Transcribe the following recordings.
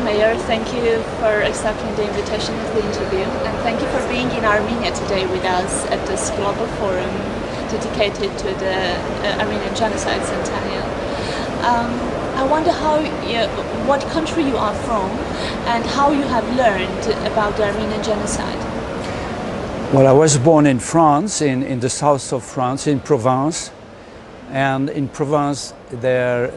Meyer. Thank you for accepting the invitation of the interview, and thank you for being in Armenia today with us at this global forum dedicated to the Armenian Genocide Centennial. I wonder what country you are from and how you have learned about the Armenian Genocide. Well, I was born in France, in the south of France, in Provence. And in Provence there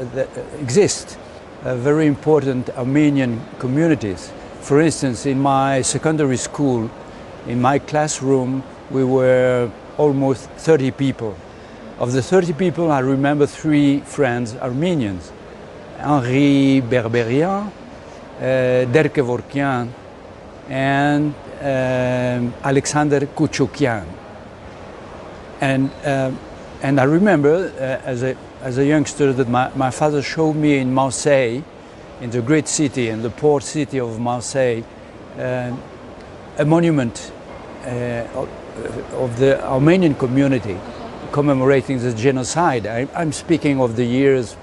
exist very important Armenian communities. For instance, in my secondary school, in my classroom, we were almost 30 people. Of the 30 people, I remember 3 friends, Armenians: Henri Berberian, Derkevorkian, and Alexander Kuchukyan. And I remember as a youngster that my father showed me in Marseille, in the great city, in the port city of Marseille, a monument of the Armenian community commemorating the genocide. I'm speaking of the years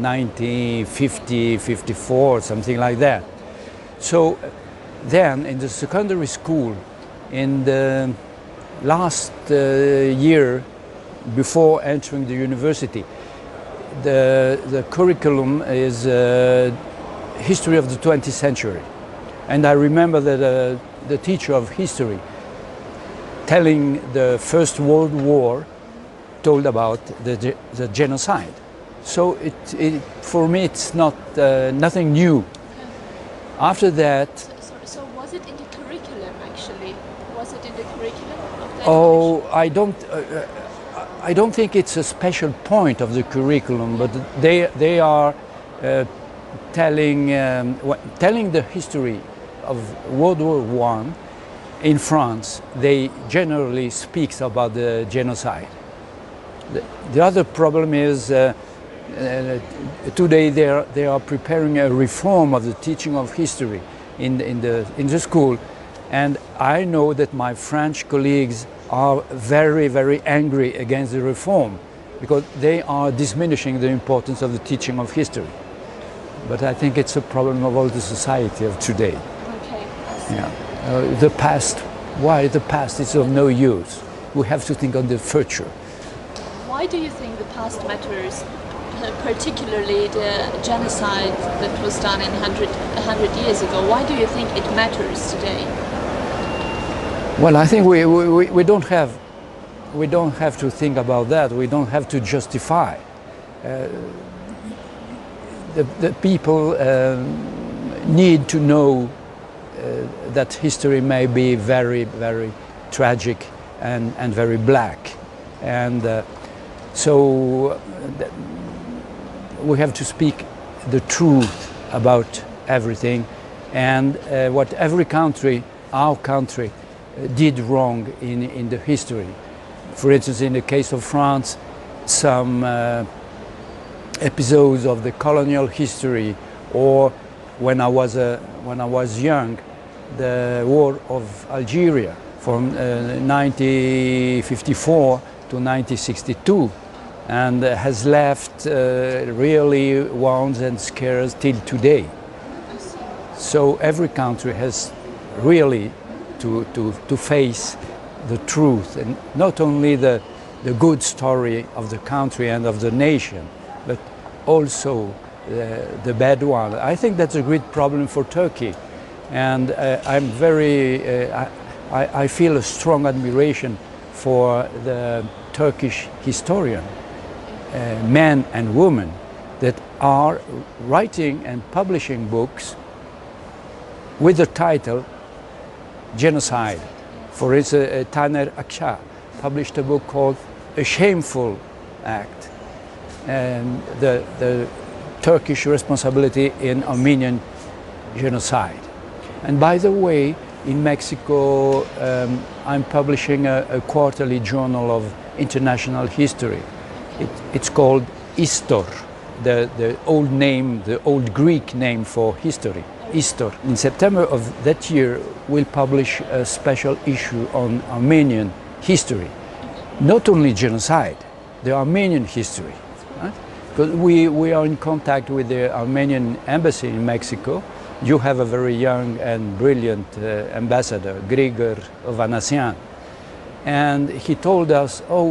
1950, 54, something like that. So then in the secondary school, in the last year before entering the university, the curriculum is history of the 20th century. And I remember that the teacher of history telling the First World War told about the genocide. So for me it's not nothing new. After that... So was it in the curriculum actually? Was it in the curriculum of the education? I don't think it's a special point of the curriculum, but they are telling the history of World War I in France. They generally speaks about the genocide. The other problem is today they are preparing a reform of the teaching of history in the school, and I know that my French colleagues are very, very angry against the reform because they are diminishing the importance of the teaching of history. But I think it's a problem of all the society of today. Okay. Yeah. The past, why the past is of no use. We have to think on the future. Why do you think the past matters, particularly the genocide that was done 100 years ago? Why do you think it matters today? Well, I think we don't have to think about that. We don't have to justify. The people need to know that history may be very, very tragic and very black, and so we have to speak the truth about everything, and what every country, our country, did wrong in the history. For instance, in the case of France, some episodes of the colonial history, or when I was young, the war of Algeria from 1954 to 1962, and has left really wounds and scars till today. So every country has really to face the truth, and not only the good story of the country and of the nation, but also the bad one. I think that's a great problem for Turkey, and I feel a strong admiration for the Turkish historian, men and women, that are writing and publishing books with the title Genocide. For instance, Taner Akça published a book called A Shameful Act, and the Turkish responsibility in Armenian genocide. And by the way, in Mexico, I'm publishing a quarterly journal of international history. It's called Istor, the old name, the old Greek name for history. Istor. In September of that year, we'll publish a special issue on Armenian history. Not only genocide, the Armenian history. Right? Because we are in contact with the Armenian embassy in Mexico, you have a very young and brilliant ambassador, Grigor Ovanesyan, and he told us, "Oh,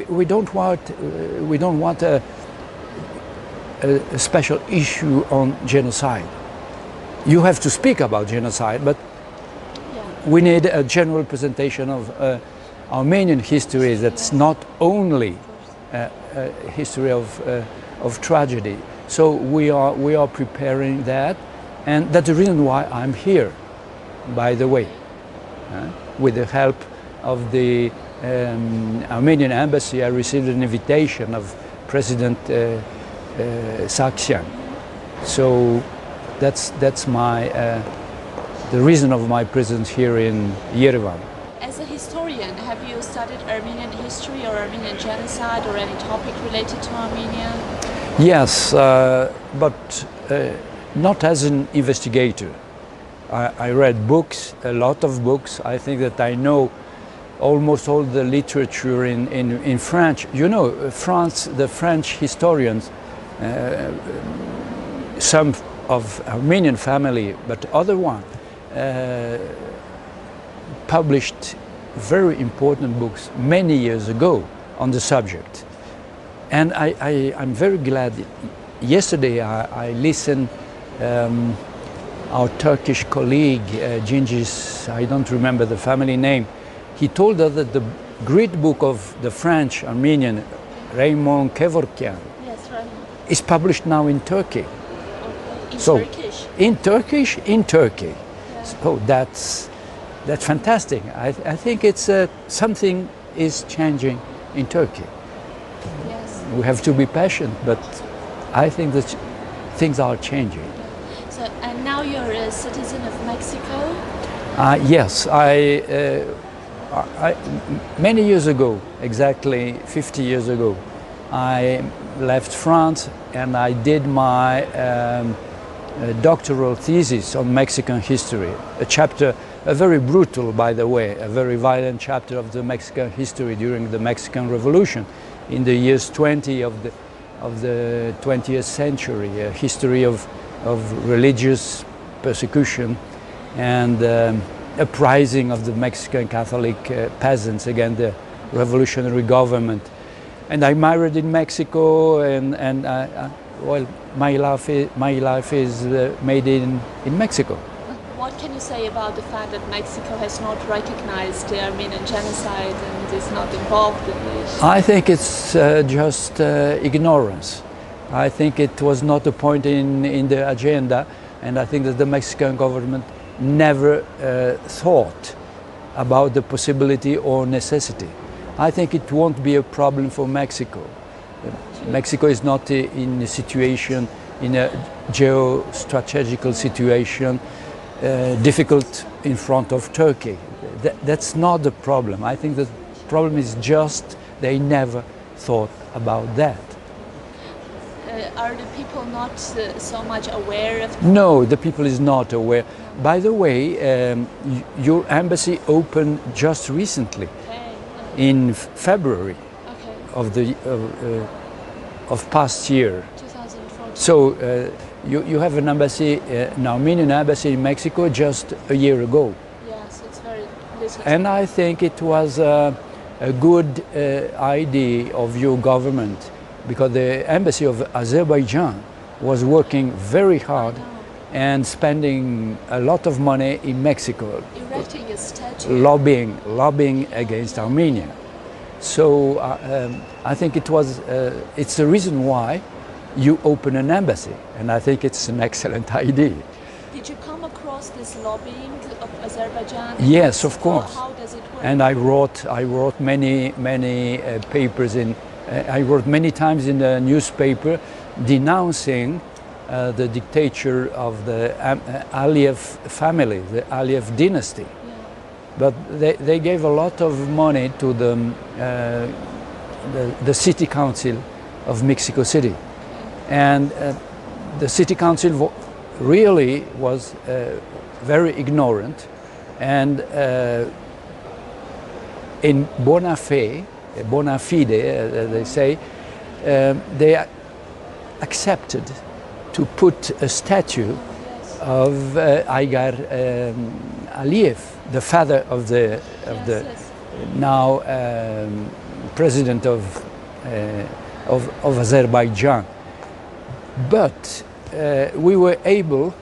we don't want a special issue on genocide. You have to speak about genocide, but we need a general presentation of Armenian history that's not only a history of tragedy." So we are preparing that, and that's the reason why I'm here, by the way, with the help of the Armenian embassy. I received an invitation of President Saksyan. So that's my the reason of my presence here in Yerevan. As a historian, have you studied Armenian history or Armenian genocide or any topic related to Armenia? Yes, but not as an investigator. I read books, a lot of books. I think that I know almost all the literature in French. You know, France, the French historians, some of Armenian family, but other one, published very important books many years ago on the subject. And I'm very glad. Yesterday I listened our Turkish colleague, Gingis, I don't remember the family name, he told us that the great book of the French Armenian, Raymond Kevorkian, Yes, right. is published now in Turkey. In So, Turkish? In Turkish, in Turkey. Yeah. So that's fantastic. I think it's something is changing in Turkey. Yes. We have to be patient, but I think that things are changing. So, and now you're a citizen of Mexico? Yes, many years ago, exactly 50 years ago, I left France and I did my doctoral thesis on Mexican history, a very brutal, by the way, a very violent chapter of the Mexican history during the Mexican Revolution in the years 20 of the 20th century, a history of religious persecution and uprising of the Mexican Catholic peasants against the revolutionary government. And I married in Mexico, and well, my life is made in Mexico. What can you say about the fact that Mexico has not recognized the Armenian genocide and is not involved in this? I think it's just ignorance. I think it was not a point in the agenda, and I think that the Mexican government never thought about the possibility or necessity. I think it won't be a problem for Mexico. Mexico is not in a situation, in a geostrategical situation, difficult in front of Turkey. That's not the problem. I think the problem is just they never thought about that. Are the people not so much aware of? No, the people is not aware. By the way, your embassy opened just recently, in February of past year. 2014. So you have an embassy, an Armenian embassy in Mexico just a year ago. Yes, it's very little. And I think it was a good idea of your government, because the embassy of Azerbaijan was working very hard and spending a lot of money in Mexico, Erecting a statue. lobbying against Armenia. So I think it's the reason why you open an embassy, and I think it's an excellent idea. Did you come across this lobbying of Azerbaijan? Yes, of course. How does it work? And I wrote many papers I wrote many times in the newspaper denouncing the dictature of the Aliyev family, the Aliyev dynasty. Yeah. But they gave a lot of money to the city council of Mexico City. And the city council really was very ignorant, and in bona fide, they say, they accepted to put a statue of Aigar Aliyev, the father of the now president of Azerbaijan. But we were able,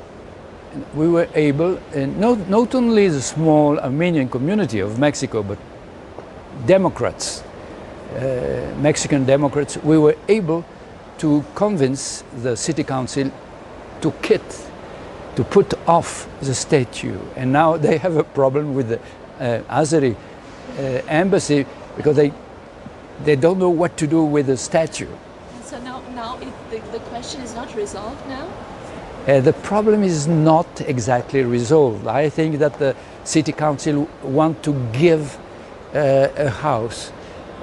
not only the small Armenian community of Mexico, but Democrats, Mexican Democrats, we were able to convince the city council to put off the statue. And now they have a problem with the Azeri embassy because they don't know what to do with the statue. So now the question is not resolved now? The problem is not exactly resolved. I think that the city council want to give a house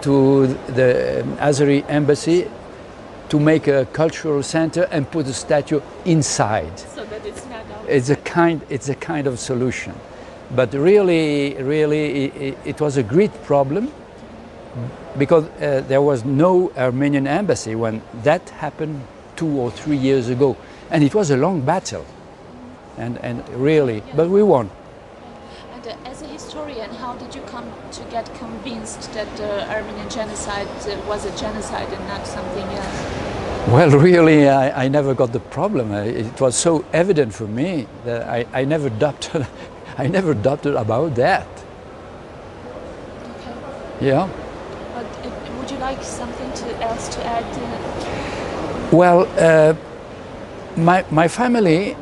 to the Azeri embassy to make a cultural center and put the statue inside. So that it's not out. It's a kind of solution. But really, it was a great problem because there was no Armenian embassy when that happened 2 or 3 years ago. And it was a long battle. And really, but we won. And as a historian, how did you come to get convinced that the Armenian genocide was a genocide and not something else? Well, really, I never got the problem. It was so evident for me that I never doubted. I never doubted about that. Okay. Yeah. But would you like something else to add? Well, my family,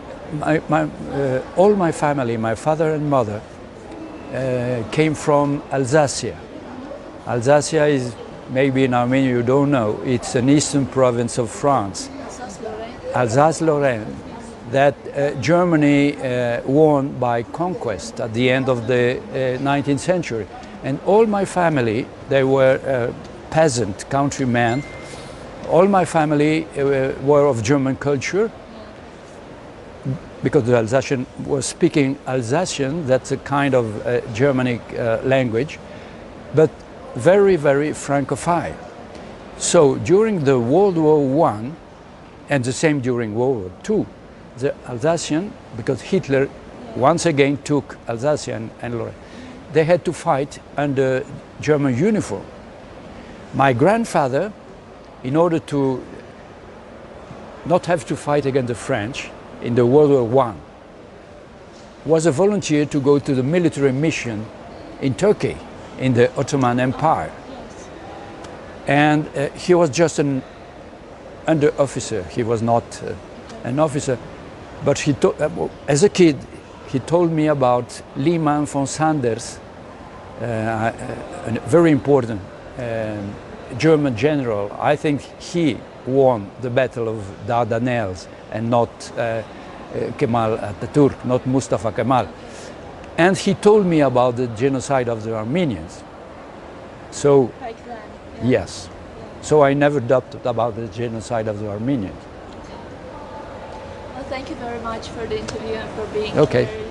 all my family, my father and mother, came from Alsacia. Alsacia is, maybe in Armenia you don't know, it's an eastern province of France. Alsace-Lorraine, that Germany won by conquest at the end of the 19th century. And all my family, they were peasant countrymen. All my family were of German culture, because the Alsatian was speaking Alsatian, that's a kind of Germanic language, but very, very Francophile. So during the World War I, and the same during World War II, the Alsatian, because Hitler once again took Alsacia and Lorraine, they had to fight under German uniform. My grandfather, in order to not have to fight against the French in the World War I, was a volunteer to go to the military mission in Turkey, in the Ottoman Empire. Yes. And he was just an under officer. He was not an officer, but he as a kid, he told me about Liman von Sanders, a very important German general. I think he won the Battle of Dardanelles and not Kemal Atatürk, not Mustafa Kemal. And he told me about the genocide of the Armenians. So, Like then? Yeah. Yes. Yeah. So I never doubted about the genocide of the Armenians. Well, thank you very much for the interview and for being Okay. here.